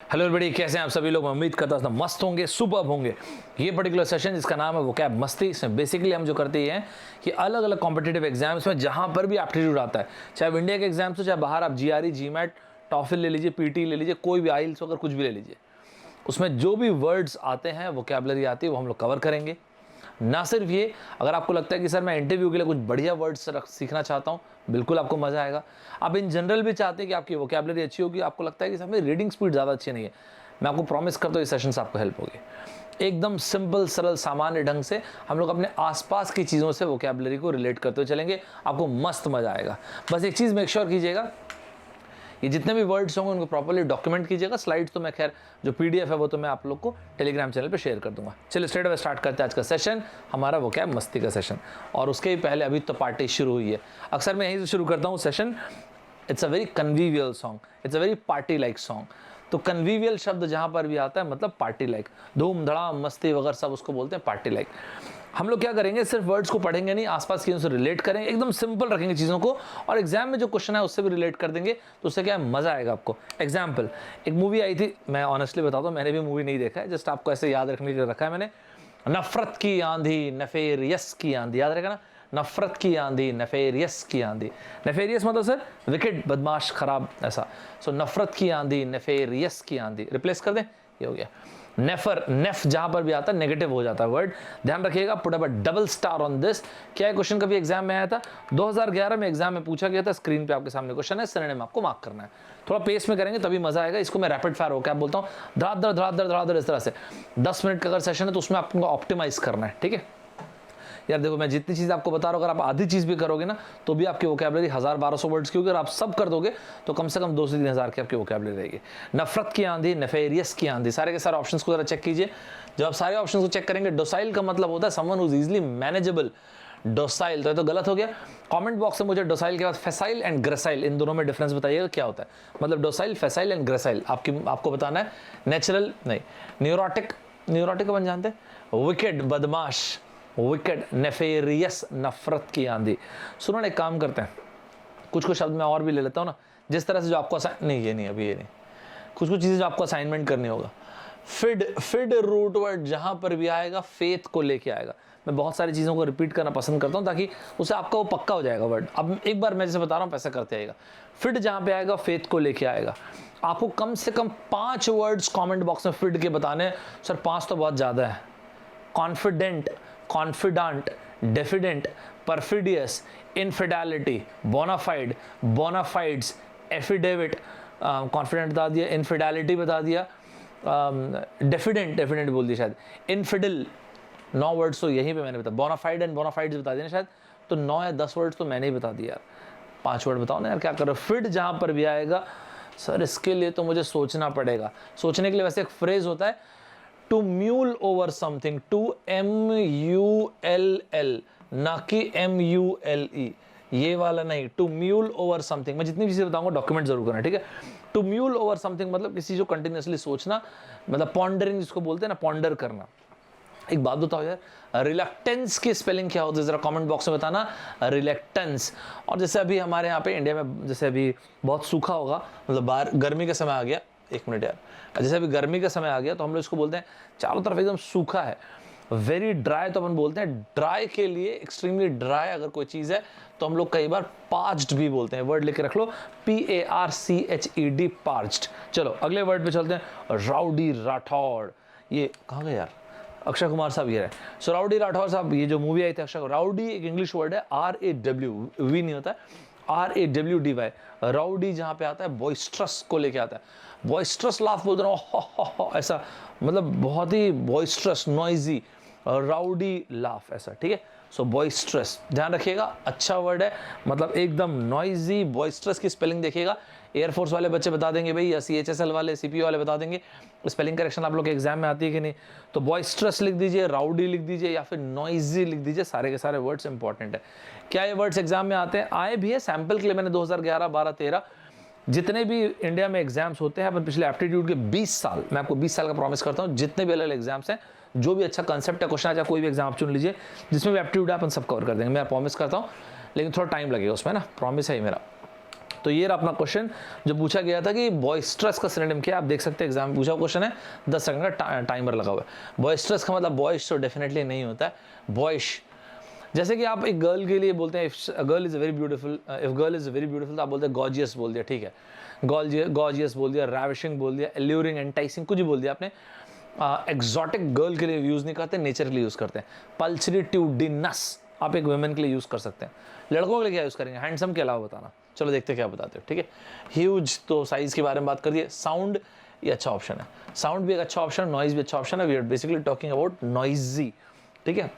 Hello everybody, कैसे हैं आप सभी लोग। मैं उम्मीद करता हूँ मस्त होंगे, सुपर्ब होंगे। ये पर्टिकुलर सेशन जिसका नाम है वोकैब मस्ती, इसमें बेसिकली हम जो करते हैं कि अलग अलग कॉम्पिटिटिव एग्जाम्स में जहाँ पर भी एप्टीट्यूड आता है, चाहे वो इंडिया के एग्जाम्स हो चाहे बाहर, आप जीआरई, जीमैट, टॉफिल ले लीजिए, पीटी ले लीजिए, कोई भी आइल्स अगर कुछ भी ले लीजिए, उसमें जो भी वर्ड्स आते हैं, वोकैबलरी आती है, वो हम लोग कवर करेंगे। ना सिर्फ ये, अगर आपको लगता है कि सर मैं इंटरव्यू के लिए कुछ बढ़िया वर्ड्स सीखना चाहता हूँ, बिल्कुल आपको मजा आएगा। आप इन जनरल भी चाहते हैं कि आपकी वोकैबलरी अच्छी होगी, आपको लगता है कि सर मेरी रीडिंग स्पीड ज़्यादा अच्छी नहीं है, मैं आपको प्रॉमिस करता हूँ ये सेशन से आपको हेल्प होगी। एकदम सिंपल, सरल, सामान्य ढंग से हम लोग अपने आसपास की चीज़ों से वोकैबलरी को रिलेट करते हुए चलेंगे, आपको मस्त मजा आएगा। बस एक चीज़ मेक श्योर कीजिएगा, ये जितने भी वर्ड्स होंगे उनको प्रॉपर्ली डॉक्यूमेंट कीजिएगा। स्लाइड्स तो मैं खैर जो पीडीएफ है वो तो मैं आप लोग को टेलीग्राम चैनल पे शेयर कर दूंगा। चलिए स्ट्रेट अवे स्टार्ट करते हैं आज का सेशन, हमारा वोकैब मस्ती का सेशन। और उसके ही पहले अभी तो पार्टी शुरू हुई है, अक्सर मैं यहीं से शुरू करता हूँ session. It's a very convivial song, it's a very party like song. तो कन्वीवियल शब्द जहाँ पर भी आता है मतलब पार्टी लाइक, धूम धड़ाम मस्ती वगैरह सब उसको बोलते हैं पार्टी लाइक। हम लोग क्या करेंगे, सिर्फ वर्ड्स को पढ़ेंगे नहीं, आसपास की चीज़ों से रिलेट करेंगे, एकदम सिंपल रखेंगे चीज़ों को, और एग्जाम में जो क्वेश्चन है उससे भी रिलेट कर देंगे, तो उससे क्या है, मज़ा आएगा आपको। एग्जाम्पल, एक मूवी आई थी, मैं ऑनेस्टली बताता हूँ मैंने भी मूवी नहीं देखा है, जस्ट आपको ऐसे याद रखने के लिए रखा है मैंने। नफरत की आंधी, नफेरियस की आंधी, याद रहेगा ना, नफरत की आंधी, नफेरियस की आंधी। नफेरियस मतलब सर विकेट, बदमाश, खराब, ऐसा। सो नफरत की आंधी, नफेरियस की आंधी, रिप्लेस कर दें, ये हो गया। नेफर, नेफ जहां पर भी आता है नेगेटिव हो जाता है वर्ड, ध्यान रखिएगा। Put up a double star on this. क्या क्वेश्चन कभी एग्जाम में आया था? 2011 में एग्जाम में पूछा गया था। स्क्रीन पे आपके सामने क्वेश्चन है, सिनोनिम आपको मार्क करना है। थोड़ा पेस में करेंगे तभी मजा आएगा। इसको मैं रैपिड फायर वोकैब बोलता हूँ, धड़ाधड़ धड़ाधड़ धड़ाधड़, इस तरह से। 10 मिनट का अगर सेशन है तो उसमें आपको ऑप्टिमाइज करना है, ठीक है यार। देखो मैं जितनी चीज़ आपको बता रहा हूँ, अगर आप आधी चीज़ भी करोगे ना तो भी आपकी वोकैबलरी 1000-1200 वर्ड्स की होगी। अगर आप सब कर दोगे तो कम से कम 2 से 3 हज़ार की आपकी वोकैबलरी रहेगी। नफरत की आंधी, नफेरियस की आंधी, सारे के सारे ऑप्शंस को जरा चेक कीजिए। जब आप सारे ऑप्शंस को चेक करेंगे, डोसाइल का मतलब होता है someone who is easily manageable. Docile तो गलत हो गया। कमेंट बॉक्स में मुझे डोसाइल के बाद फेसाइल एंड ग्रेसाइल, इन दोनों में डिफरेंस बताइएगा क्या होता है। मतलब डोसाइल, फेसाइल एंड ग्रेसाइल आपको बताना है। नेचुरल नहीं, न्यूरोटिक, न्यूरोटिक बन जानते हैं, विकेट, बदमाश, विकेट, नेफेरियस, नफरत की आंधी। सुनो, एक काम करते हैं, कुछ शब्द मैं और भी ले लेता हूँ ना, जिस तरह से जो आपको नहीं, ये नहीं, अभी ये नहीं, कुछ चीज़ें जो आपको असाइनमेंट करनी होगा। फिड, फिड रूट वर्ड जहाँ पर भी आएगा फेथ को लेके आएगा। मैं बहुत सारी चीज़ों को रिपीट करना पसंद करता हूँ ताकि उससे आपका वो पक्का हो जाएगा वर्ड। अब एक बार मैं जैसे बता रहा हूँ वैसे करते आएगा। फिड जहाँ पे आएगा फेथ को लेके आएगा। आपको कम से कम 5 वर्ड्स कॉमेंट बॉक्स में फिड के बताने। सर 5 तो बहुत ज़्यादा है। Confident, confident, diffident, perfidious, infidelity, bona fide, bona fides, affidavit, confident बता दिया, इनफिडेलिटी बता दिया, डेफिडेंट, डेफिडेंट बोल दिया शायद, इनफिडल, 9 वर्ड्स तो यहीं पे मैंने बताया। बोनाफाइड एंड बोनाफाइड्स बता दिया शायद, तो 9 या 10 वर्ड्स तो मैंने ही बता दिया यार। 5 वर्ड बताओ ना यार, क्या करो। फिड जहाँ पर भी आएगा सर इसके लिए तो मुझे सोचना पड़ेगा। सोचने के लिए वैसे एक फ्रेज होता है, to mull over something, to MULL, ना कि MULE, ये वाला नहीं, टू म्यूल ओवर समथिंग। मैं जितनी भी चीज़ें बताऊंगा डॉक्यूमेंट जरूर करना, ठीक है। टू म्यूल ओवर समथिंग मतलब किसी जो कंटिन्यूसली सोचना, मतलब पॉन्डरिंग जिसको बोलते हैं ना, पॉन्डर करना। एक बात बताओ यार, रिलक्टेंस की स्पेलिंग क्या होती है, जरा कमेंट बॉक्स में बताना, रिलक्टेंस। और जैसे अभी हमारे यहाँ पे इंडिया में जैसे अभी बहुत सूखा होगा, मतलब बाहर गर्मी का समय आ गया, एक मिनट यार, जैसे अभी गर्मी का समय आ गया तो हम लोग इसको बोलते हैं चारों तरफ एकदम सूखा है, वेरी ड्राई। तो अपन बोलते हैं ड्राई के लिए, एक्सट्रीमली ड्राई अगर कोई चीज़ है तो हम लोग कई बार पार्च्ड भी बोलते हैं। वर्ड लेके रख लो, PARCHED, पार्च्ड। चलो अगले वर्ड पे चलते हैं, राउडी राठौड़। ये कहाँ गए यार, अक्षय कुमार साहब ये रहे। सो राउडी राठौड़ साहब, ये जो मूवी आई थी अक्षय, राउडी एक इंग्लिश वर्ड है, RAW, वी नहीं होता है, RAWDY। राउडी जहाँ पे आता है बॉइस्ट्रस को लेके आता है। बॉइस्ट्रस लाफ बोलते हैं ऐसा, मतलब बहुत ही बॉइस्ट्रस, नॉइजी, राउडी लाफ, ऐसा, ठीक है। सो बॉइस्ट्रस ध्यान रखिएगा, अच्छा वर्ड है, मतलब एकदम नॉइजी। बॉइस्ट्रस की स्पेलिंग देखिएगा, एयरफोर्स वाले बच्चे बता देंगे भाई, या CHSL वाले, CPO वाले बता देंगे। स्पेलिंग करेक्शन आप लोग के एग्जाम में आती है कि नहीं? तो बॉइस्ट्रस लिख दीजिए, राउडी लिख दीजिए, या फिर नॉइजी लिख दीजिए। सारे के सारे वर्ड्स इंपॉर्टेंट है। क्या ये वर्ड्स एग्जाम में आते हैं? आए भी है, सैंपल के लिए मैंने 2011, 12, 13 जितने भी इंडिया में एग्जाम्स होते हैं, अपन पिछले एप्टीट्यूड के 20 साल, मैं आपको 20 साल का प्रॉमिस करता हूँ, जितने भी अलग एग्जाम्स हैं, जो भी अच्छा कंसेप्ट है, क्वेश्चन आ जाए, कोई भी एग्जाम आप चुन लीजिए जिसमें भी एप्टीट्यूड है, अपन सब कवर कर देंगे, मैं प्रॉमिस करता हूँ। लेकिन थोड़ा टाइम लगेगा उसमें ना, प्रॉमिस है ही मेरा। तो ये रहा अपना क्वेश्चन जो पूछा गया था कि बॉयस्ट्रस का सिनोनिम क्या है। आप देख सकते हैं एग्जाम में पूछा क्वेश्चन है, 10 सेकंड का टाइमर लगा हुआ है। बॉयस्ट्रस का मतलब बॉयश तो डेफिनेटली नहीं होता है, बॉयश। जैसे कि आप एक गर्ल के लिए बोलते हैं if girl is very beautiful, if girl is very beautiful तो आप बोलते हैं गॉर्जियस बोल दिया, ठीक है, गॉर्जियस बोल दिया, रैविशिंग बोल दिया, एल्यूरिंग, एंटाइसिंग, कुछ भी बोल दिया आपने। एक्सॉटिक गर्ल के लिए यूज़ नहीं करते, नेचर के लिए यूज़ करते हैं। पल्चरिट्यूडिनस आप एक वुमेन के लिए यूज़ कर सकते हैं। लड़कों के लिए क्या यूज़ करेंगे, हैंडसम के अलावा बताना। चलो देखते हैं क्या बताते हो, ठीक है। ह्यूज तो साइज़ के बारे में बात कर दिए। साउंड ये अच्छा ऑप्शन है, साउंड भी एक अच्छा ऑप्शन है, नॉइज़ भी अच्छा ऑप्शन है। We are basically talking about noisy, ठीक है।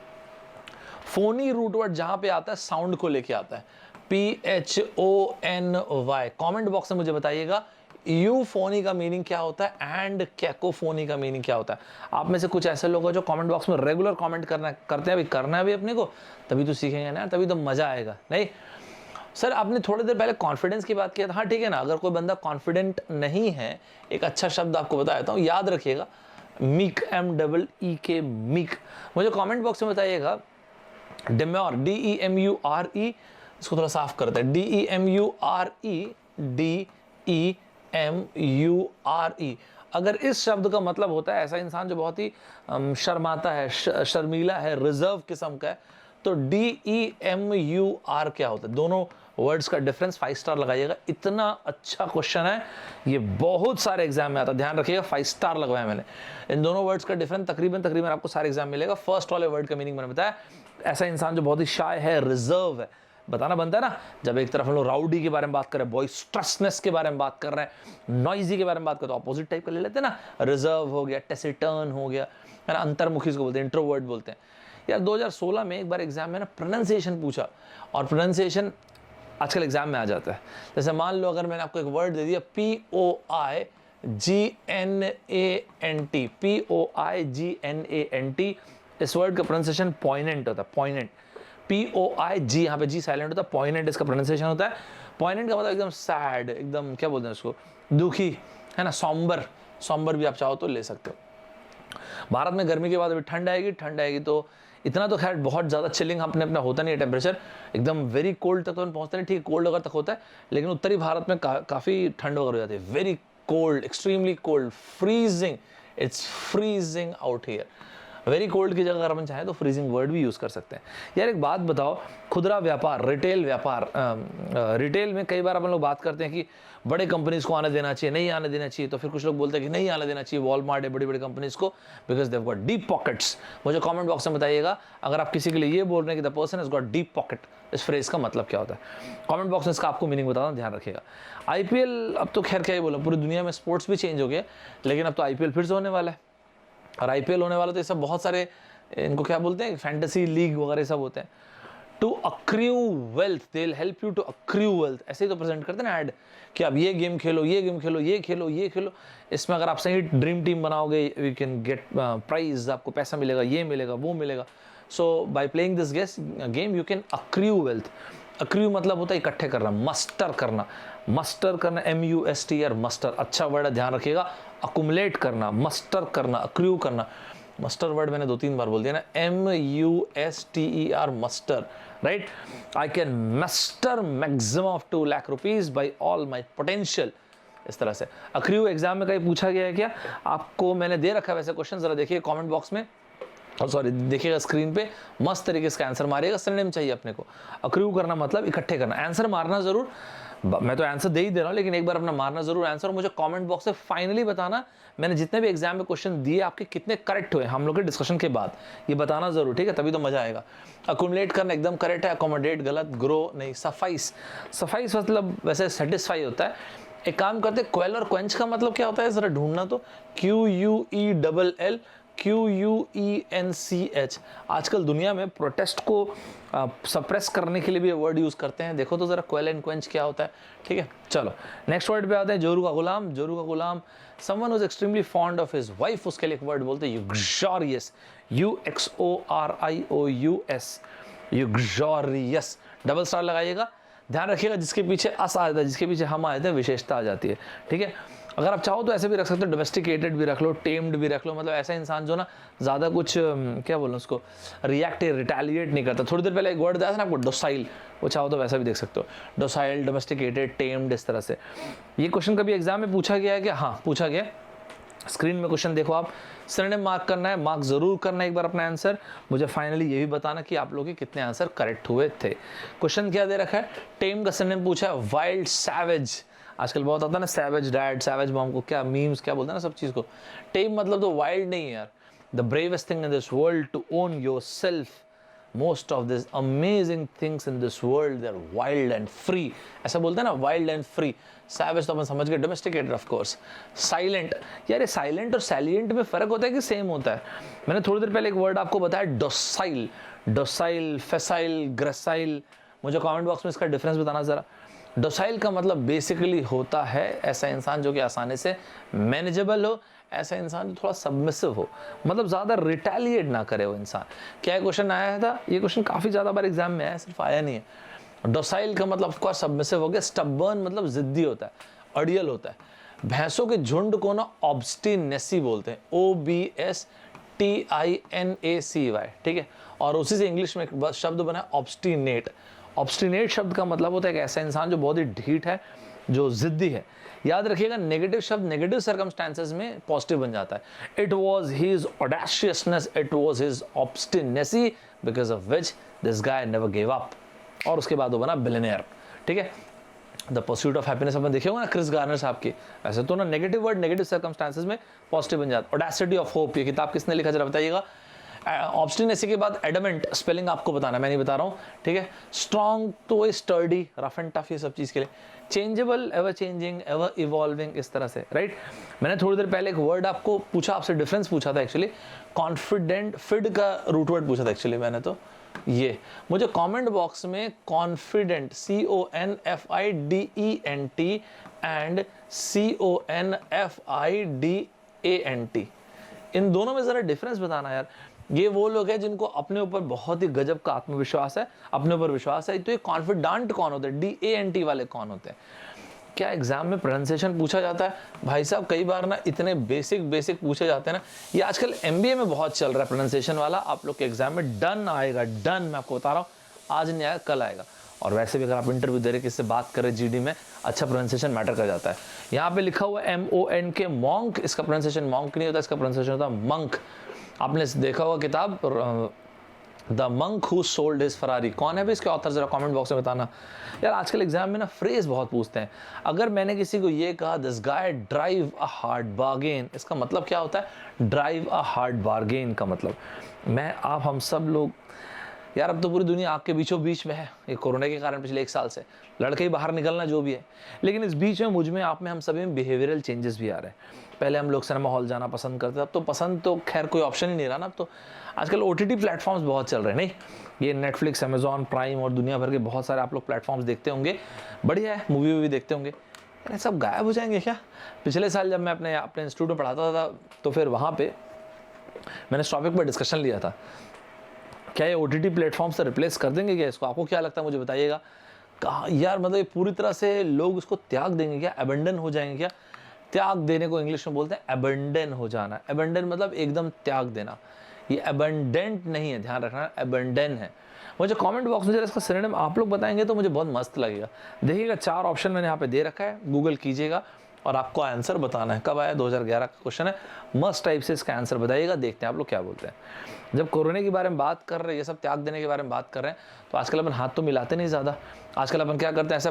फोनी रूट वर्ड जहाँ पे आता है साउंड को लेके आता है, PHONY। कमेंट बॉक्स में मुझे बताइएगा यूफोनी का मीनिंग क्या होता है एंड कैकोफोनी का मीनिंग क्या होता है। आप में से कुछ ऐसे लोग हैं जो कमेंट बॉक्स में रेगुलर कमेंट करते हैं, अभी करना है भी अपने को, तभी तो सीखेंगे ना, तभी तो मजा आएगा। नहीं सर आपने थोड़ी देर पहले कॉन्फिडेंस की बात किया था, हाँ ठीक है ना। अगर कोई बंदा कॉन्फिडेंट नहीं है, एक अच्छा शब्द आपको बता देता हूँ, याद रखिएगा, मीक, MEEK, मीक। मुझे कॉमेंट बॉक्स में बताइएगा डेम्योर, DEMURE, इसको थोड़ा साफ करते हैं, DEMURE। अगर इस शब्द का मतलब होता है ऐसा इंसान जो बहुत ही शर्माता है, शर्मीला है, रिजर्व किस्म का है, तो DEMUR क्या होता है। दोनों वर्ड्स का डिफरेंस 5 स्टार लगाइएगा। इतना अच्छा क्वेश्चन है, ये बहुत सारे एग्जाम में आता है, ध्यान रखिएगा, 5 स्टार लगवाया मैंने। इन दोनों वर्ड्स का डिफरेंस तकरीबन आपको सारे एग्जाम मिलेगा। फर्स्ट वाले वर्ड का मीनिंग मैंने बताया, ऐसा इंसान जो बहुत ही शाय है, रिजर्व है, बताना बनता है ना। जब एक तरफ हम लोग राउडी के बारे में बात कर रहे हैं, बॉयस्ट्रसनेस के बारे में बात कर रहे हैं, नॉइजी के बारे में बात कर रहे हैं, तो अपोजिट टाइप का ले लेते हैं ना। रिजर्व हो गया, टेसिटर्न हो गया, है ना, अंतर्मुखी इसको बोलते हैं, इंट्रोवर्ट बोलते हैं। यार 2016 में एक बार एग्जाम में ना प्रोनाउंसिएशन पूछा, और प्रोनाउंसिएशन आजकल एग्जाम में आ जाता है। जैसे मान लो अगर मैंने आपको एक वर्ड दे दिया POIGNANT, इस वर्ड का प्रोनाउंसिएशन पॉइनेंट होता है, पॉइनेंट, POIG, यहाँ पे जी साइलेंट होता है, पॉइनेंट इसका प्रोनाउंसिएशन होता है। पॉइनेंट का मतलब एकदम सैड, एकदम क्या बोलते हैं उसको, दुखी, है ना, सॉम्बर भी आप चाहो तो ले सकते हो। भारत में गर्मी के बाद अभी ठंड आएगी तो इतना तो खैर बहुत ज़्यादा चिलिंग अपना होता नहीं है, टेम्परेचर एकदम वेरी कोल्ड तक तो पहुँचता नहीं, ठीक कोल्ड वगैरह तक होता है, लेकिन उत्तरी भारत में काफ़ी ठंड वगैरह हो जाती है, very cold, extremely cold, freezing, it's freezing out here. Very cold की जगह अगर हम चाहें तो फ्रीजिंग वर्ड भी यूज़ कर सकते हैं। यार एक बात बताओ, खुदरा व्यापार, रिटेल व्यापार, रिटेल में कई बार अपन लोग बात करते हैं कि बड़े कंपनीज को आने देना चाहिए, नहीं आने देना चाहिए, तो फिर कुछ लोग बोलते हैं कि नहीं आने देना चाहिए वॉलमार्ट है, बड़ी बड़ी कंपनीज को, because they got deep pockets. मुझे कमेंट बॉक्स में बताइएगा अगर आप किसी के लिए ये बोल रहे हैं कि the person has got deep pocket, इस फ्रेज का मतलब क्या होता है। कमेंट बॉक्स में इसका आपको मीनिंग बताना, ध्यान रखिएगा। IPL अब तो खैर क्या ही बोला, पूरी दुनिया में स्पोर्ट्स भी चेंज हो गया, लेकिन अब तो IPL फिर से होने वाला है, और IPL होने वाला तो ये सब बहुत सारे, इनको क्या बोलते हैं, फैंटेसी लीग वगैरह सब होते हैं। To accrue wealth, they will help you to accrue wealth, ऐसे ही तो प्रेजेंट करते हैं ना ऐड, कि आप ये गेम खेलो, ये गेम खेलो, ये खेलो, ये खेलो, इसमें अगर आप सही ड्रीम टीम बनाओगे, यू कैन गेट प्राइज, आपको पैसा मिलेगा, ये मिलेगा, वो मिलेगा। So by playing this game you can accrue wealth. Accrue मतलब होता है इकट्ठे करना, मस्टर करना, MUSTR, मस्टर, अच्छा वर्ड है, ध्यान रखिएगा। अकुमुलेट करना, मस्टर करना, अक्र्यू करना, मस्टर वर्ड मैंने 2-3 बार बोल दिया ना, MUSTER, muster, right. I can muster maximum of 2 lakh rupees by all my potential, इस तरह से। अक्र्यू एग्जाम में कहीं पूछा गया है क्या, आपको मैंने दे रखा है वैसे क्वेश्चन, जरा देखिए कमेंट बॉक्स में, सॉरी देखिएगा स्क्रीन पे, मस्त तरीके से आंसर मारिएगा। सिनोनिम चाहिए अपने को। अक्र्यू करना मतलब इकट्ठे करना, आंसर मारना जरूर, मैं तो आंसर दे ही दे रहा हूँ, लेकिन एक बार अपना मारना जरूर आंसर, और मुझे कमेंट बॉक्स में फाइनली बताना मैंने जितने भी एग्जाम में क्वेश्चन दिए आपके कितने करेक्ट हुए, हम लोग के डिस्कशन के बाद ये बताना जरूर, ठीक है, तभी तो मजा आएगा। अकुमुलेट करना एकदम करेक्ट है, अकोमोडेट गलत, ग्रो नहीं, सफाइस मतलब वैसे सेटिस्फाई होता है। एक काम करते, क्वेल और क्वेंच का मतलब क्या होता है, जरा ढूंढना तो, QUELL QUENCH। आजकल दुनिया में प्रोटेस्ट को सप्रेस करने के लिए भी वर्ड यूज करते हैं, देखो तो जरा क्वेल एंड क्वेंच क्या होता है, ठीक है। चलो नेक्स्ट वर्ड पे आते हैं, जोरू का गुलाम। जोरू का गुलाम, someone whose extremely fond of his wife, उसके लिए एक वर्ड बोलते हैं uxorious, UXORIOUS, uxorious. Double star लगाइएगा, ध्यान रखिएगा जिसके पीछे अस आ जाता है, जिसके पीछे हम आ जाते हैं, विशेषता आ जाती है, ठीक है। अगर आप चाहो तो ऐसे भी रख सकते हो, डोमेस्टिकेटेड भी रख लो, टेम्ड भी रख लो, मतलब ऐसा इंसान जो ना ज़्यादा कुछ क्या बोलूँ उसको, रिएक्ट रिटेलिएट नहीं करता। थोड़ी देर पहले एक वर्ड दिया था ना आपको, डोसाइल, वो चाहो तो वैसा भी देख सकते हो, डोसाइल, डोमेस्टिकेटेड, टेम्ड, इस तरह से। ये क्वेश्चन कभी एग्जाम में पूछा गया है क्या? हाँ पूछा गया। स्क्रीन में क्वेश्चन देखो आप, सिनोनिम मार्क करना है, मार्क जरूर करना है एक बार अपना आंसर। मुझे फाइनली ये भी बताना कि आप लोगों के कितने आंसर करेक्ट हुए थे। क्वेश्चन क्या दे रखा है? टेम का सिनोनिम पूछा है, वाइल्ड, सैवेज। आजकल बहुत आता है ना सैवेज डैड, सैवेज मॉम को क्या मीम्स क्या बोलते हैं ना सब चीज़ को। टेम मतलब तो वाइल्ड नहीं है यार। The bravest thing in this world to own yourself. Most of this amazing things in this world they are wild and free. ऐसा बोलते हैं ना, वाइल्ड एंड फ्री। सैवेज तो अपन समझ गए, डोमेस्टिकेटेड ऑफ कोर्स। साइलेंट, यार ये silent और सैलिएंट में फर्क होता है कि सेम होता है? मैंने थोड़ी देर पहले एक वर्ड आपको बताया, डोसाइल, डोसाइल, फेसाइल, ग्रेसाइल। मुझे कमेंट बॉक्स में इसका डिफरेंस बताना जरा। डोसाइल का मतलब बेसिकली होता है ऐसा इंसान जो कि आसानी से मैनेजेबल हो, ऐसा इंसान जो थोड़ा सबमिसिव हो, मतलब ज़्यादा रिटेलिएट ना करे वो इंसान। क्या क्वेश्चन आया था? ये क्वेश्चन काफ़ी ज़्यादा बार एग्जाम में आया, सिर्फ आया नहीं है। डोसाइल का मतलब ऑफकोर्स सबमिसिव हो गया। स्टबर्न मतलब जिद्दी होता है, अड़ियल होता है। भैंसों के झुंड को ना ऑब्स्टिनेसी बोलते हैं, OBSTINACY, ठीक है। और उसी से इंग्लिश में एक शब्द बना ऑब्स्टिनेट। ऑब्स्टिनेट शब्द का मतलब होता है कि ऐसा इंसान जो बहुत ही ढीठ है, जो जिद्दी है। याद रखिएगा, नेगेटिव शब्द नेगेटिव सर्कमस्टेंसेस में पॉजिटिव बन जाता है। It was his audaciousness, it was his obstinacy, because of which this guy never give up. और उसके बाद वो बना बिलियनियर, ठीक है। द परस्यूट ऑफ हैप्पीनेस अपन देखे होगा ना क्रिस गार्नर साहब की। वैसे तो ना नेगेटिव वर्ड नेगेटिव सर्कमस्टेंसेस में पॉजिटिव बन जाता है। ऑडेसिटी ऑफ होप, ये किताब किसने लिखा जरा बताइएगा। ऑब्स्टिनेसी के बाद एडमेंट, स्पेलिंग आपको बताना, मैं नहीं बता रहा हूँ, ठीक है। स्ट्रॉन्ग तो वही स्टर्डी, रफ एंड टफ, ये सब चीज़ के लिए। Changeable, ever changing, ever evolving, इस तरह से, राइट। मैंने थोड़ी देर पहले एक वर्ड आपको पूछा, आपसे डिफरेंस पूछा था एक्चुअली, कॉन्फिडेंट, फिड का रूट वर्ड पूछा था एक्चुअली मैंने, तो ये मुझे कमेंट बॉक्स में कॉन्फिडेंट, CONFIDENT एंड CONFIDANT, इन दोनों में जरा डिफरेंस बताना यार। ये वो लोग हैं जिनको अपने ऊपर बहुत ही गजब का आत्मविश्वास है, अपने ऊपर विश्वास है। तो ये कॉन्फिडेंट कौन होते हैं? DANT वाले कौन होते हैं? क्या एग्जाम में प्रोनाउंसिएशन पूछा जाता है? भाई साहब कई बार ना इतने बेसिक पूछे जाते हैं ना। ये आजकल MBA में बहुत चल रहा है प्रोनाउंसिएशन वाला। आप लोग के एग्जाम में डन आएगा, डन, मैं आपको बता रहा हूँ, आज नहीं आएगा कल आएगा। और वैसे भी अगर आप इंटरव्यू दे रहे, किससे बात कर रहे, GD में, अच्छा प्रोनाउंसिएशन मैटर कर जाता है। यहाँ पे लिखा हुआ MONK, मॉन्क, इसका प्रोनाउंसिएशन मॉन्क नहीं होता, इसका प्रोनाउंसिएशन होता है मंक। आपने देखा होगा किताब the monk who sold his Ferrari. कौन है भी इसके ऑथर, जरा कमेंट बॉक्स में बताना यार। आजकल एग्जाम में ना फ्रेज बहुत पूछते हैं। अगर मैंने किसी को ये कहा this guy drive a hard bargain, इसका मतलब क्या होता है? ड्राइव अ हार्ड बार्गेन का मतलब मैं, आप, हम सब लोग यार, अब तो पूरी दुनिया आग के बीचों बीच में है, ये कोरोना के कारण पिछले 1 साल से लड़के ही बाहर निकलना जो भी है। लेकिन इस बीच में मुझ में, आप में, हम सभी में बिहेवियरल चेंजेस भी आ रहे हैं। पहले हम लोग सिनेमा हॉल जाना पसंद करते थे, अब तो पसंद तो खैर कोई ऑप्शन ही नहीं रहा ना। अब तो आजकल OTT प्लेटफॉर्म्स बहुत चल रहे हैं, नहीं ये नेटफ्लिक्स, अमेजॉन प्राइम और दुनिया भर के बहुत सारे आप लोग प्लेटफॉर्म्स देखते होंगे। बढ़िया है, मूवी भी देखते होंगे। यार सब गायब हो जाएंगे क्या? पिछले साल जब मैं अपने इंस्टीट्यूट में पढ़ाता था, तो फिर वहाँ पे मैंने इस टॉपिक पर डिस्कशन लिया था, क्या ये OTT प्लेटफॉर्म से रिप्लेस कर देंगे क्या इसको? आपको क्या लगता है, मुझे बताइएगा। कहा यार मतलब ये पूरी तरह से लोग इसको त्याग देंगे क्या, अबेंडन हो जाएंगे क्या? त्याग देने को इंग्लिश में बोलते हैं अबेंडन हो जाना। अबेंडन मतलब एकदम त्याग देना, ये अबेंडेंट नहीं है, ध्यान रखना, अबेंडन है। मुझे कमेंट बॉक्स में जरा इसका सिनोनिम आप लोग बताएंगे तो मुझे बहुत मस्त लगेगा। देखिएगा 4 ऑप्शन मैंने यहाँ पे दे रखा है, गूगल कीजिएगा और आपको आंसर बताना है। कब आया? 2011 का क्वेश्चन है, मस्ट टाइप से इसका आंसर बताइएगा। देखते हैं आप लोग क्या बोलते हैं। जब कोरोना के बारे में बात कर रहे हैं, ये सब त्याग देने के बारे में बात कर रहे हैं, तो आजकल अपन हाथ तो मिलाते नहीं ज़्यादा। आजकल अपन क्या करते हैं, ऐसा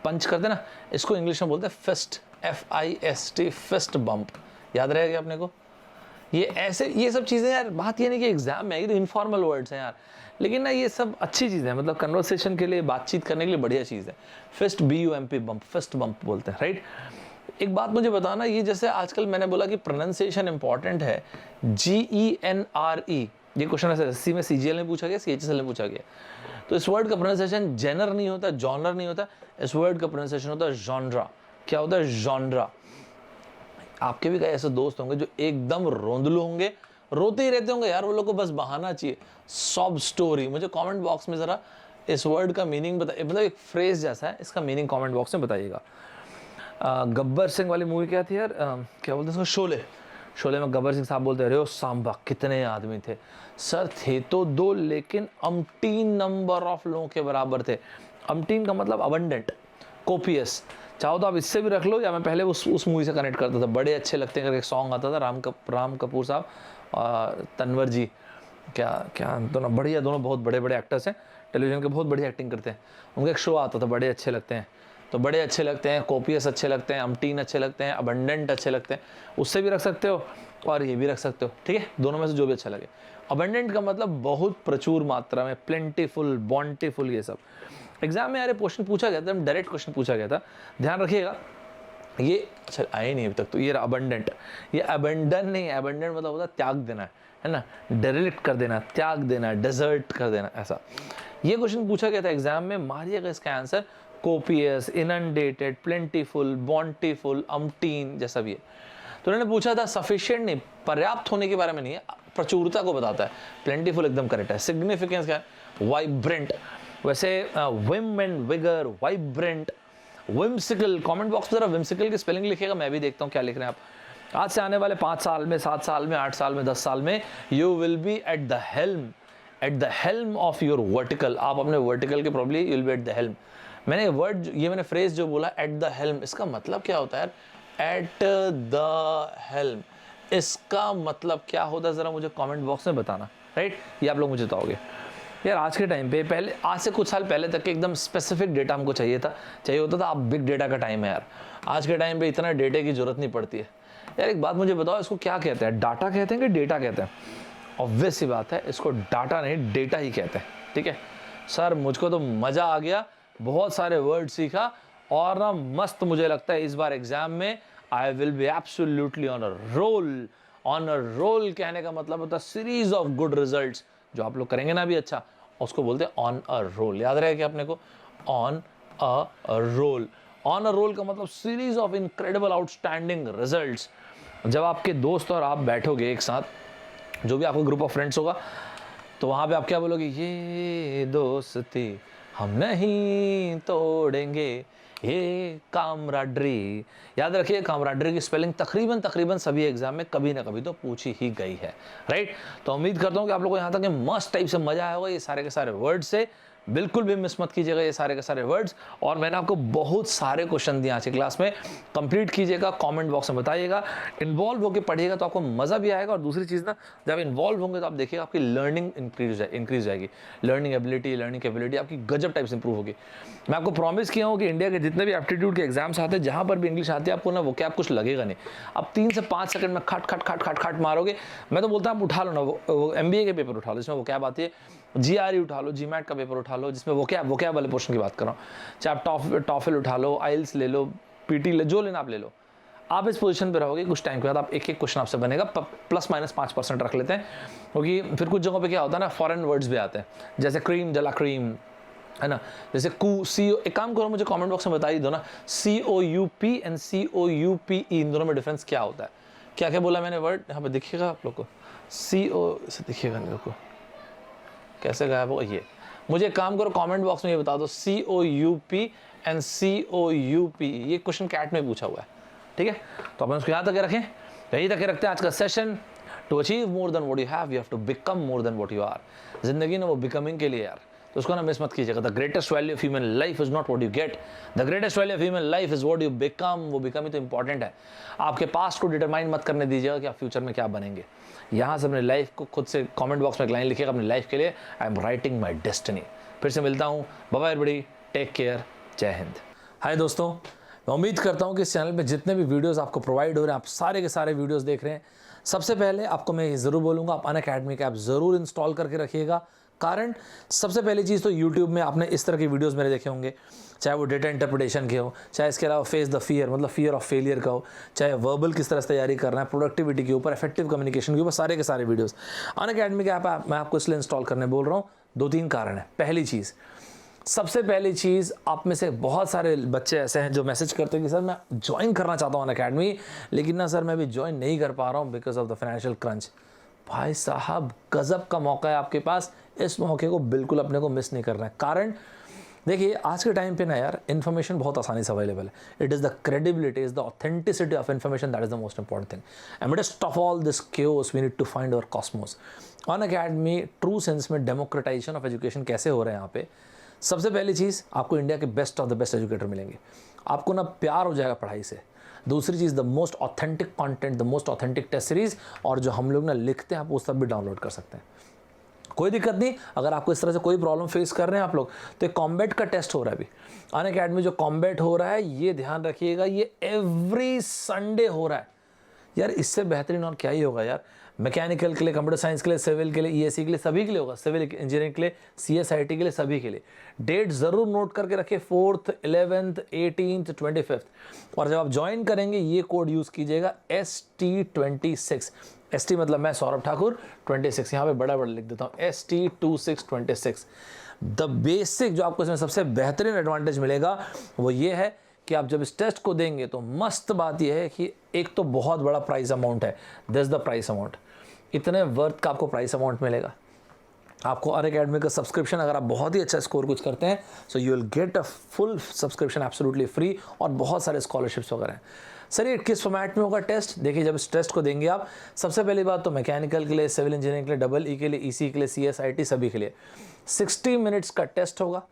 पंच करते हैं ना, इसको इंग्लिश में बोलते हैं फिस्ट, FIST, फिस्ट बम्प। याद रहेगा अपने को? ये ऐसे, ये सब चीज़ें यार, बात ये नहीं कि एग्जाम में, ये तो इनफॉर्मल वर्ड्स हैं यार, लेकिन ना ये सब अच्छी चीज़ है, मतलब कन्वर्सेशन के लिए, बातचीत करने के लिए बढ़िया चीज़ है। Fist, BUMP, bump, fist bump बोलते हैं, राइट। एक बात मुझे बताना, ये जैसे आजकल मैंने बोला कि प्रोनाउंसिएशन इंपॉर्टेंट है, GENRE, ये क्वेश्चन ऐसे SC में CGL में पूछा गया, CHSL में पूछा गया। तो इस वर्ड का प्रोनाउंसिएशन जेनर नहीं होता, जॉनर नहीं होता, इस वर्ड का प्रोनाउंसिएशन होता है जॉनरा। क्या होता है? जॉनरा। आपके भी कई ऐसे दोस्त होंगे जो एकदम रोंदलू होंगे, रोते ही रहते होंगे यार, वो लोग को बस बहाना चाहिए, सॉब स्टोरी। मुझे कमेंट बॉक्स में ज़रा इस वर्ड का मीनिंग बताइए, मतलब एक फ्रेज जैसा है, इसका मीनिंग कमेंट बॉक्स में बताइएगा। गब्बर सिंह वाली मूवी क्या थी यार, क्या बोलते हैं उसको, शोले। शोले में गब्बर सिंह साहब बोलते रहे हो सांबा कितने आदमी थे सर, थे तो 2 लेकिन अमटीन नंबर ऑफ लोगों के बराबर थे। अमटीन का मतलब अबंडेंट, कोपियस। चाहो तो आप इससे भी रख लो, या मैं पहले उस मूवी से कनेक्ट करता था, बड़े अच्छे लगते हैं करके एक सॉन्ग आता था, राम कपूर साहब और तन्वर जी, क्या दोनों बढ़िया, दोनों बहुत बड़े बड़े एक्टर्स हैं, टेलीविजन के बहुत बढ़िया एक्टिंग करते हैं। उनका एक शो आता था, बड़े अच्छे लगते हैं। तो बड़े अच्छे लगते हैं, कोपियस अच्छे लगते हैं, अमटीन अच्छे लगते हैं, अबंडेंट अच्छे लगते हैं, उससे भी रख सकते हो और ये भी रख सकते हो, ठीक है, दोनों में से जो भी अच्छा लगे। अबंडेंट का मतलब बहुत प्रचुर मात्रा में, प्लेंटीफुल, बॉन्टीफुल, ये सब। एग्जाम में यार क्वेश्चन पूछा गया था, डायरेक्ट क्वेश्चन पूछा गया था, ध्यान रखिएगा। ये अच्छा आए नहीं अभी तक, तो ये अबंडेंट, ये अबंडन नहीं, अबंडेंट मतलब होता है त्याग देना, है ना, डेरिलेक्ट कर देना, त्याग देना, डेजर्ट कर देना, ऐसा। ये क्वेश्चन पूछा गया था एग्जाम में, मारिएगा इसका answer, copious, inundated, plentiful, बॉन्टीफुल, umpteen, जैसा भी है। तो उन्होंने पूछा था सफिशिएंट नहीं, पर्याप्त होने के बारे में नहीं है, प्रचुरता को बताता है। प्लेंटीफुल एकदम करेक्ट है। सिग्निफिकेंस क्या है, वाइब्रेंट। वैसे Vim and vigour, vibrant, whimsical. Comment box में जरा विम्सिकल की स्पेलिंग लिखिएगा, मैं भी देखता हूँ क्या लिख रहे हैं आप। आज से आने वाले 5 साल में, 7 साल में, 8 साल में, 10 साल में, you will be at the helm of your vertical. आप अपने वर्टिकल के probably you will be at the helm. मैंने वर्ड, ये मैंने फ्रेज जो बोला एट द हेल्म, इसका मतलब क्या होता है यार, एट द हेल्म, इसका मतलब क्या होता है, जरा मुझे कमेंट बॉक्स में बताना, राइट, ये आप लोग मुझे बताओगे। यार आज के टाइम पे, पहले आज से कुछ साल पहले तक के एकदम स्पेसिफिक डेटा हमको चाहिए होता था। अब बिग डेटा का टाइम है यार, आज के टाइम पे इतना डेटा की जरूरत नहीं पड़ती है। यार एक बात मुझे बताओ, इसको क्या कहते हैं, डाटा कहते हैं कि डेटा कहते हैं? ऑब्वियस सी बात है, इसको डाटा नहीं डेटा ही कहते हैं, ठीक है। सर मुझको तो मज़ा आ गया, बहुत सारे वर्ड सीखा, और ना मस्त मुझे लगता है इस बार एग्जाम में I will be absolutely on a roll. On a roll कहने का मतलब होता है सीरीज ऑफ गुड रिजल्ट्स, जो आप लोग करेंगे ना भी अच्छा, उसको बोलते हैं ऑन अ रोल। याद रहेगा अपने को, on a roll. On a roll का मतलब series of incredible outstanding results. जब आपके दोस्त और आप बैठोगे एक साथ, जो भी आपका ग्रुप ऑफ फ्रेंड्स होगा, तो वहाँ पे आप क्या बोलोगे, ये दोस्ती हम नहीं तोड़ेंगे, ये कामराडरी। याद रखिए, कामराडरी की स्पेलिंग तकरीबन सभी एग्जाम में कभी ना कभी तो पूछी ही गई है, राइट। तो उम्मीद करता हूँ कि आप लोगों को यहाँ तक मस्त टाइप से मजा आया होगा ये सारे के सारे वर्ड से। बिल्कुल भी मिस मत कीजिएगा ये सारे के सारे वर्ड्स। और मैंने आपको बहुत सारे क्वेश्चन दिए आज की क्लास में, कंप्लीट कीजिएगा, कमेंट बॉक्स में बताइएगा, इन्वॉल्व होकर पढ़िएगा तो आपको मज़ा भी आएगा। और दूसरी चीज़ ना, जब इन्वॉल्व होंगे तो आप देखिएगा आपकी लर्निंग इंक्रीज जाएगी, लर्निंग एबिलिटी, लर्निंग कैपेबिलिटी आपकी गजब टाइप से इंप्रूव होगी। मैं आपको प्रॉमिस किया हूँ कि इंडिया के जितने भी एप्टीट्यूड के एग्जाम्स आते हैं, जहाँ पर भी इंग्लिश आती है, आपको ना वो क्या कुछ लगेगा नहीं। आप 3 से 5 सेकंड में खट मारोगे। मैं तो बोलता हूँ आप उठा लो ना, वो MBA के पेपर उठा लो, इसमें वो क्या आती है, GRE उठा लो, GMAT का पेपर उठा लो, जिसमें वो क्या वाले पोर्शन की बात कर रहा हूँ, चाहे आप टॉफल उठा लो, IELTS ले लो, PT ले, जो लेना आप ले लो। आप इस पोजीशन पे रहोगे, कुछ टाइम के बाद आप एक क्वेश्चन आपसे बनेगा, ±5% रख लेते हैं, क्योंकि फिर कुछ जगहों पे क्या होता है ना, फॉरेन वर्ड्स भी आते हैं, जैसे क्रीम, जला क्रीम, है ना, जैसे CO। एक काम करो, मुझे कमेंट बॉक्स में बता ही दो ना, COUP एंड COUPE, इन दोनों में डिफरेंस क्या होता है? क्या क्या बोला मैंने वर्ड, यहाँ पे दिखिएगा आप लोग को, CO से दिखिएगा मेरे को, कैसे गायब होगा ये? मुझे एक काम करो, कमेंट बॉक्स में ये बता दो, COUP एंड COUPE, ये क्वेश्चन कैट में पूछा हुआ है, ठीक है। तो अपन उसको यहाँ तक रखें, यही तक रखते हैं आज का session. To achieve more than what you have, you have to become more than what you are. जिंदगी ना वो बिकमिंग के लिए यार, तो उसको ना मिस मत कीजिएगा। The greatest value of human life is not what you get, the greatest value of human life is what you become. वो बिकम ही तो इंपॉर्टेंट है। आपके पास्ट को डिटरमाइन मत करने दीजिएगा कि आप फ्यूचर में क्या बनेंगे। यहाँ से अपने लाइफ को खुद से कमेंट बॉक्स में एक लाइन लिखिएगा अपनी लाइफ के लिए, I am writing my destiny. फिर से मिलता हूँ, bye bye everybody, take care, जय हिंद। हाय दोस्तों, मैं उम्मीद करता हूँ कि इस चैनल पे जितने भी वीडियोस आपको प्रोवाइड हो रहे हैं, आप सारे के सारे वीडियोस देख रहे हैं। सबसे पहले आपको मैं ये ज़रूर बोलूँगा, आप अनअकैडमी का ऐप ज़रूर इंस्टॉल करके रखिएगा। कारण सबसे पहली चीज़ तो YouTube में आपने इस तरह के वीडियोस मेरे देखे होंगे, चाहे वो डेटा इंटरप्रिटेशन के हो, चाहे इसके अलावा फेस द फियर, मतलब फियर ऑफ फेलियर का हो, चाहे वर्बल किस तरह से तैयारी करना है, प्रोडक्टिविटी के ऊपर, इफेक्टिव कम्युनिकेशन के ऊपर, सारे के सारे वीडियोस। अनअकैडमी का ऐप मैं आपको इसलिए इंस्टॉल करने बोल रहा हूँ, 2-3 कारण है। पहली चीज़, सबसे पहली चीज़, आप में से बहुत सारे बच्चे ऐसे हैं जो मैसेज करते हैं कि सर मैं ज्वाइन करना चाहता हूँ अनअकैडमी, लेकिन ना सर मैं अभी ज्वाइन नहीं कर पा रहा हूँ because of the financial crunch. भाई साहब, गजब का मौका है आपके पास, इस मौके को बिल्कुल अपने को मिस नहीं करना है। कारण देखिए आज के टाइम पे ना यार इन्फॉर्मेशन बहुत आसानी से अवेलेबल है. It is the credibility, is the authenticity of information that is the most important thing. And midst of all this chaos we need to find our cosmos. Unacademy true sense में democratization of education कैसे हो रहा है यहाँ पे. सबसे पहली चीज़, आपको इंडिया के best of the best educator मिलेंगे. आपको ना प्यार हो जाएगा पढ़ाई से. दूसरी चीज़, the most authentic content, the most authentic test series, और जो हम लोग ना लिखते हैं आप वो सब भी डाउनलोड कर सकते हैं. कोई दिक्कत नहीं. अगर आपको इस तरह से कोई प्रॉब्लम फेस कर रहे हैं आप लोग, तो एक कॉम्बैट का टेस्ट हो रहा है अभी अनअकैडमी. जो कॉम्बैट हो रहा है ये ध्यान रखिएगा, ये एवरी संडे हो रहा है. यार इससे बेहतरीन और क्या ही होगा यार. मैकेनिकल के लिए, कंप्यूटर साइंस के लिए, सिविल के लिए, ईएससी के लिए, सभी के लिए होगा. सिविल इंजीनियरिंग के लिए, सीएसआईटी के लिए, सभी के लिए. डेट ज़रूर नोट करके रखिए, 4th, 11th, 18th, 25th. और जब आप ज्वाइन करेंगे ये कोड यूज़ कीजिएगा ST26. ST मतलब मैं सौरभ ठाकुर 26, यहाँ पे बड़ा बड़ा लिख देता हूँ, ST2626. द बेसिक जो आपको इसमें सबसे बेहतरीन एडवांटेज मिलेगा वो ये है कि आप जब इस टेस्ट को देंगे तो मस्त बात यह है कि एक तो बहुत बड़ा प्राइस अमाउंट है. दिस द प्राइस अमाउंट, इतने वर्थ का आपको प्राइस अमाउंट मिलेगा. आपको अनअकैडमी का सब्सक्रिप्शन, अगर आप बहुत ही अच्छा स्कोर कुछ करते हैं, so you will get a full subscription absolutely free, और बहुत सारे स्कॉलरशिप्स वगैरह हैं. सर ये किस फॉर्मेट में होगा टेस्ट? देखिए जब इस टेस्ट को देंगे आप, सबसे पहली बात तो मैकेनिकल के लिए, सिविल इंजीनियरिंग के लिए, EE के लिए, EC के लिए, CSIT सभी के लिए 60 मिनट्स का टेस्ट होगा.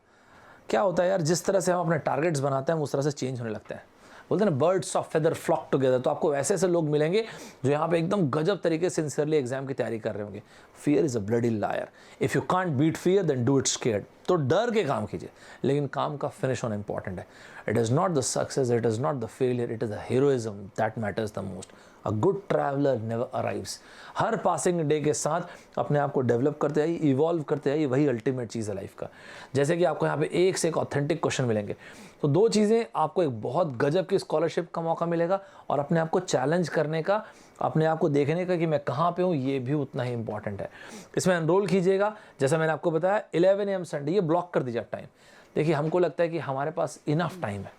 क्या होता है यार, जिस तरह से हम अपने टारगेट्स बनाते हैं उस तरह से चेंज होने लगता है. बोलते हैं ना birds of feather flock together. तो आपको ऐसे ऐसे लोग मिलेंगे जो यहाँ पे एकदम गजब तरीके से सिंसियरली एग्जाम की तैयारी कर रहे होंगे. Fear is a bloody liar. If you can't beat fear then do it scared. तो डर के काम कीजिए, लेकिन काम का फिनिश होना इंपॉर्टेंट है. It is not the success, it is not the failure, it is the heroism that matters the most. A good traveller never arrives. Her passing day के साथ अपने आप को डेवलप करते आइए, इवॉल्व करते आइए. वही अल्टीमेट चीज़ है लाइफ का. जैसे कि आपको यहाँ पे एक से एक ऑथेंटिक क्वेश्चन मिलेंगे, तो दो चीज़ें, आपको एक बहुत गजब की स्कॉलरशिप का मौका मिलेगा, और अपने आप को चैलेंज करने का, अपने आप को देखने का कि मैं कहाँ पे हूँ, ये भी उतना ही इंपॉर्टेंट है. इसमें एनरोल कीजिएगा. जैसा मैंने आपको बताया 11 AM संडे, ये ब्लॉक कर दीजिए आप टाइम. देखिए हमको लगता है कि हमारे पास इनफ टाइम है.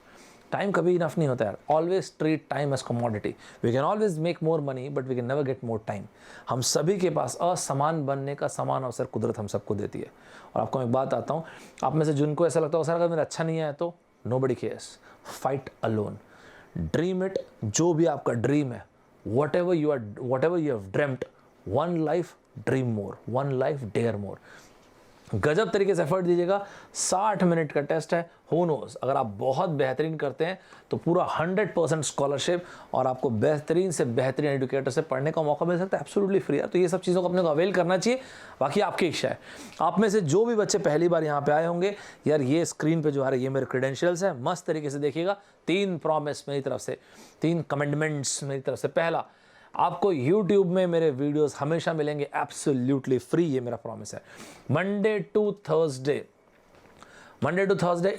टाइम कभी इनफ नहीं होता यार. Always treat time as commodity. We can always make more money but we can never get more time. हम सभी के पास असमान बनने का समान अवसर कुदरत हम सबको देती है. और आपको मैं एक बात आता हूँ, आप में से जिनको ऐसा लगता है सर अगर मेरा अच्छा नहीं है तो nobody cares. Fight alone. Dream it. जो भी आपका ड्रीम है, whatever you have dreamt, one life dream more, one life dare more. गजब तरीके से एफर्ट दीजिएगा. 60 मिनट का टेस्ट है. हु नोज, अगर आप बहुत बेहतरीन करते हैं तो पूरा 100% स्कॉलरशिप और आपको बेहतरीन से बेहतरीन एजुकेटर से पढ़ने का मौका मिल सकता है एब्सोल्युटली फ्री. तो ये सब चीज़ों को अपने को अवेल करना चाहिए. बाकी आपकी इच्छा है. आप में से जो भी बच्चे पहली बार यहाँ पे आए होंगे, यार ये स्क्रीन पे जो आ रहा है ये मेरे क्रेडेंशियल्स हैं. मस्त तरीके से देखिएगा. 3 प्रॉमिस मेरी तरफ से, 3 कमिटमेंट्स मेरी तरफ से. पहला, आपको YouTube में मेरे वीडियोस हमेशा मिलेंगे एब्सोल्युटली फ्री. ये मेरा प्रॉमिस है. मंडे टू थर्सडे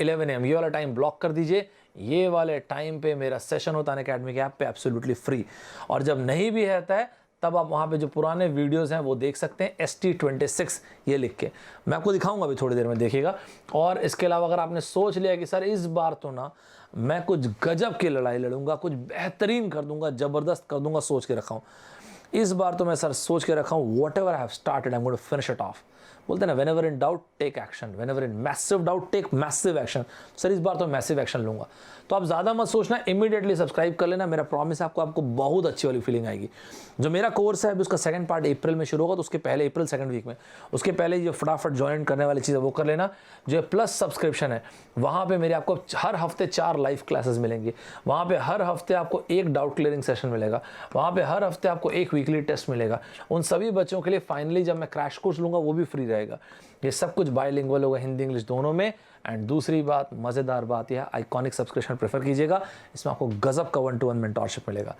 11 AM ये वाला टाइम ब्लॉक कर दीजिए. ये वाले टाइम पे मेरा सेशन होता है अनअकैडमी के ऐप पे एब्सोल्युटली फ्री. और जब नहीं भी रहता है तब आप वहाँ पे जो पुराने वीडियोस हैं वो देख सकते हैं. ST26 ये लिख के मैं आपको दिखाऊंगा अभी थोड़ी देर में, देखिएगा. और इसके अलावा अगर आपने सोच लिया कि सर इस बार तो ना मैं कुछ गजब की लड़ाई लड़ूंगा, कुछ बेहतरीन कर दूंगा, ज़बरदस्त कर दूंगा, सोच के रखा हूँ इस बार तो मैं सर सोच के रखा हूँ, whatever I have started I am going to finish it off. बोलते हैं ना, whenever in doubt take action, whenever in massive doubt take massive action. Sir इस बार तो मैसिव एक्शन लूंगा. तो आप ज़्यादा मत सोचना, इमीडिएटली सब्सक्राइब कर लेना. मेरा प्रॉमिस है आपको बहुत अच्छी वाली फीलिंग आएगी. जो मेरा कोर्स है अभी उसका सेकंड पार्ट अप्रैल में शुरू होगा, तो उसके पहले अप्रैल सेकंड वीक में, उसके पहले जो फटाफट ज्वाइन करने वाली चीज़ है वो कर लेना. जो प्लस सब्सक्रिप्शन है वहाँ पर मेरे आपको हर हफ्ते 4 लाइव क्लासेस मिलेंगी. वहाँ पर हर हफ्ते आपको 1 डाउट क्लियरिंग सेशन मिलेगा. वहाँ पर हर हफ्ते आपको 1 वीकली टेस्ट मिलेगा. उन सभी बच्चों के लिए फाइनली जब मैं क्रैश कोर्स लूँगा वो भी फ्री रहेगा. ये सब कुछ बायलिंगुअल होगा, हिंदी इंग्लिश दोनों में. एंड दूसरी बात, मज़ेदार बात यह है, आइकॉनिक सब्सक्रिप्शन प्रेफर कीजिएगा. इसमें आपको गजब का 1-to-1 मेंटोरशिप मिलेगा.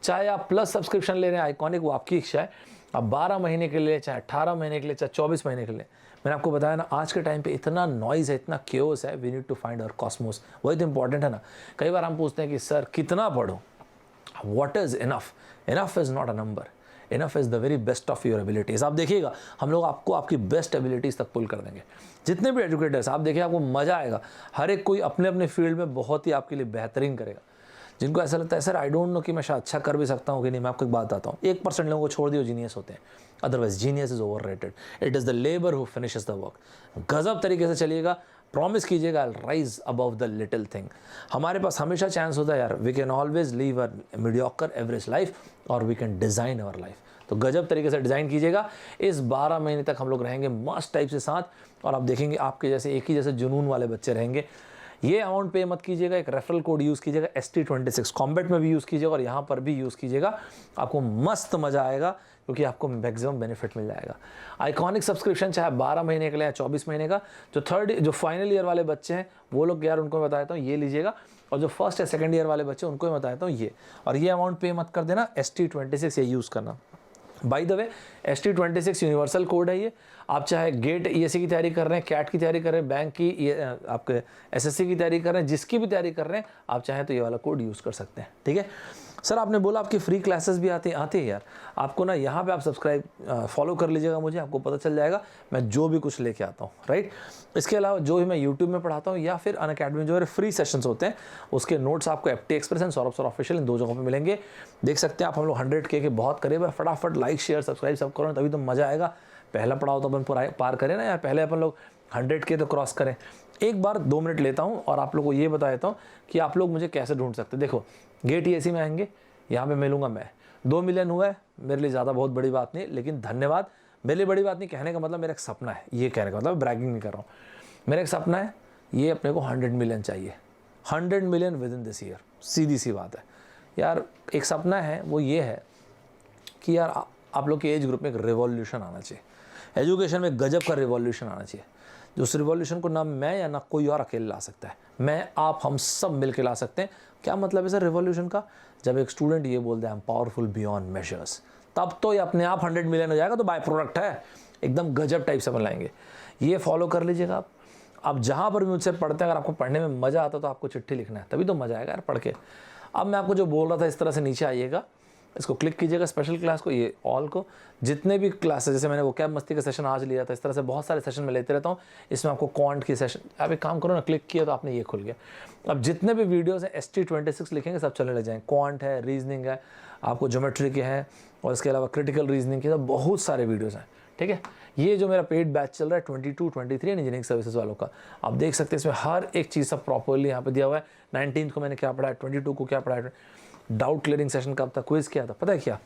चाहे आप प्लस सब्सक्रिप्शन ले रहे हैं आइकॉनिक, वो आपकी इच्छा है. आप 12 महीने के लिए, चाहे 18 महीने के लिए, चाहे 24 महीने के लिए. मैंने आपको बताया ना, आज के टाइम पे इतना नॉइज़ है, इतना केओस है. We need to find our cosmos. वही तो इंपॉर्टेंट है ना. कई बार हम पूछते हैं कि सर कितना पढ़ूं, what is enough. Enough is not a number. Enough is the very best of your abilities. आप देखिएगा हम लोग आपको आपकी बेस्ट एबिलिटीज़ तक पुल कर देंगे. जितने भी एजुकेटर्स आप देखिए, आपको मज़ा आएगा. हर एक कोई अपने अपने फील्ड में बहुत ही आपके लिए बेहतरीन करेगा. जिनको ऐसा लगता है सर आई डोंट नो कि मैं शायद अच्छा कर भी सकता हूँ कि नहीं, मैं आपको एक बात बताता हूँ. 1% लोगों को छोड़ दिए जीनियस होते हैं. Otherwise genius is overrated. It is the labour who finishes the work. गजब तरीके से चलिएगा. प्रॉमिस कीजिएगा I rise above the little thing. हमारे पास हमेशा चांस होता है यार, we can always live a mediocre average life और we can design our life. तो गजब तरीके से डिज़ाइन कीजिएगा। इस 12 महीने तक हम लोग रहेंगे मस्त टाइप से साथ, और आप देखेंगे आपके जैसे एक ही जैसे जुनून वाले बच्चे रहेंगे। ये अमाउंट पे मत कीजिएगा, एक रेफरल कोड यूज़ कीजिएगा ST26 कॉम्बैट में भी यूज़ कीजिएगा और यहाँ पर भी यूज़ कीजिएगा, आपको मस्त मज़ा आएगा क्योंकि आपको मैक्सिमम बेनिफिट मिल जाएगा। आइकॉनिक सब्सक्रिप्शन चाहे 12 महीने का या 24 महीने का, जो फाइनल ईयर वाले बच्चे हैं वो लोग यार उनको मैं बता देता हूँ ये लीजिएगा, और जो फर्स्ट या सेकंड ईयर वाले बच्चे उनको मैं बता देता हूँ ये, और ये अमाउंट पे मत कर देना, ST26 ये यूज़ करना। By the way ST26 universal code है ये। आप चाहे गेट ESE की तैयारी कर रहे हैं, कैट की तैयारी कर रहे हैं, बैंक की आपके SSC की तैयारी कर रहे हैं, जिसकी भी तैयारी कर रहे हैं आप चाहें तो ये वाला कोड यूज़ कर सकते हैं। ठीक है सर, आपने बोला आपकी फ्री क्लासेस भी आती है यार, आपको ना यहाँ पे आप सब्सक्राइब फॉलो कर लीजिएगा मुझे, आपको पता चल जाएगा मैं जो भी कुछ लेके आता हूँ, राइट। इसके अलावा जो भी मैं यूट्यूब में पढ़ाता हूँ या फिर अनअकैडमी जो है फ्री सेशंस होते हैं, उसके नोट्स आपको FT express and Saurabh sir official इन 2 जगहों पे मिलेंगे। देख सकते हैं आप, हम लोग 100K के बहुत करीब है। फटाफट लाइक शेयर सब्सक्राइब सब करो, तभी तो मज़ा आएगा। पहला पड़ाव तो अपन पार करें ना यार, पहले अपन लोग 100K तो क्रॉस करें। एक बार 2 मिनट लेता हूँ और आप लोग को ये बता देता हूँ कि आप लोग मुझे कैसे ढूंढ सकते हैं। देखो गेट ESE में आएंगे, यहाँ पे मिलूंगा मैं, 2 मिलियन हुआ है मेरे लिए ज़्यादा बहुत बड़ी बात नहीं, लेकिन धन्यवाद। मेरे लिए बड़ी बात नहीं, कहने का मतलब मेरा एक सपना है, ये कहने का मतलब ब्रैगिंग नहीं कर रहा हूँ, मेरा एक सपना है, ये अपने को 100 मिलियन चाहिए, 100 million within this year. सीधी सी बात है यार, एक सपना है वो ये है कि यार आप लोग के एज ग्रुप में एक रिवॉल्यूशन आना चाहिए, एजुकेशन में गजब का रिवॉल्यूशन आना चाहिए। उस रिवॉल्यूशन को ना मैं या ना कोई और अकेले ला सकता है, मैं आप हम सब मिल के ला सकते हैं। क्या मतलब है सर रिवॉल्यूशन का? जब एक स्टूडेंट ये बोलता है I am powerful beyond measures, तब तो ये अपने आप 100 मिलियन हो जाएगा। तो बाय प्रोडक्ट है, एकदम गजब टाइप से बनाएंगे। ये फॉलो कर लीजिएगा आप जहाँ पर भी मुझसे पढ़ते हैं, अगर आपको पढ़ने में मज़ा आता तो आपको चिट्ठी लिखना है, तभी तो मज़ा आएगा यार पढ़ के। अब मैं आपको जो बोल रहा था इस तरह से नीचे आइएगा, इसको क्लिक कीजिएगा, स्पेशल क्लास को, ये ऑल को, जितने भी क्लासेस, जैसे मैंने वो कैब मस्ती का सेशन आज लिया था, इस तरह से बहुत सारे सेशन मैं लेते रहता हूँ। इसमें आपको क्वांट की सेशन, आप एक काम करो ना, क्लिक किया तो आपने ये खुल गया। अब जितने भी वीडियोस हैं ST26 लिखेंगे सब चलने लग जाएंगे। क्वांट है, रीजनिंग है, आपको ज्योमेट्री के हैं, और इसके अलावा क्रिटिकल रीजनिंग के, तो बहुत सारे वीडियोज़ हैं। ठीक है, ये जो मेरा पेड बैच चल रहा है 22, 23 इंजीनियरिंग सर्विसेज वालों का, आप देख सकते हैं इसमें हर एक चीज़ सब प्रॉपरली यहाँ पे दिया हुआ है। 19 को मैंने क्या पढ़ाया, 22 को क्या पढ़ाया, डाउट क्लियरिंग सेशन कब था, क्विज किया था, पता है क्या,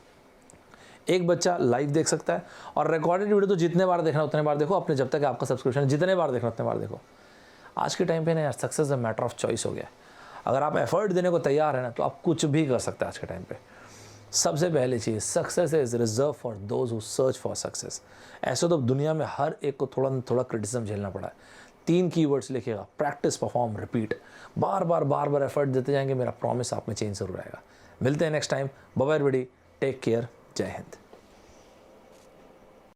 एक बच्चा लाइव देख सकता है, और रिकॉर्डेड वीडियो तो जितने बार देखना उतने बार देखो, अपने जब तक आपका सब्सक्रिप्शन, जितने बार देखना उतने बार देखो। आज के टाइम पे ना यार success a matter of choice हो गया है। अगर आप एफर्ट देने को तैयार है ना तो आप कुछ भी कर सकते हैं आज के टाइम पे। सबसे पहली चीज़, success is reserve for those who search for success. ऐसे तो दुनिया में हर एक को थोड़ा थोड़ा क्रिटिसिज्म झेलना पड़ा है। 3 कीवर्ड्स लिखिएगा, प्रैक्टिस, परफॉर्म, रिपीट। बार बार एफर्ट देते जाएंगे, मेरा प्रॉमिस आप में चेंज जरूर आएगा। मिलते हैं next time, bye bye everybody, take care, जय हिंद।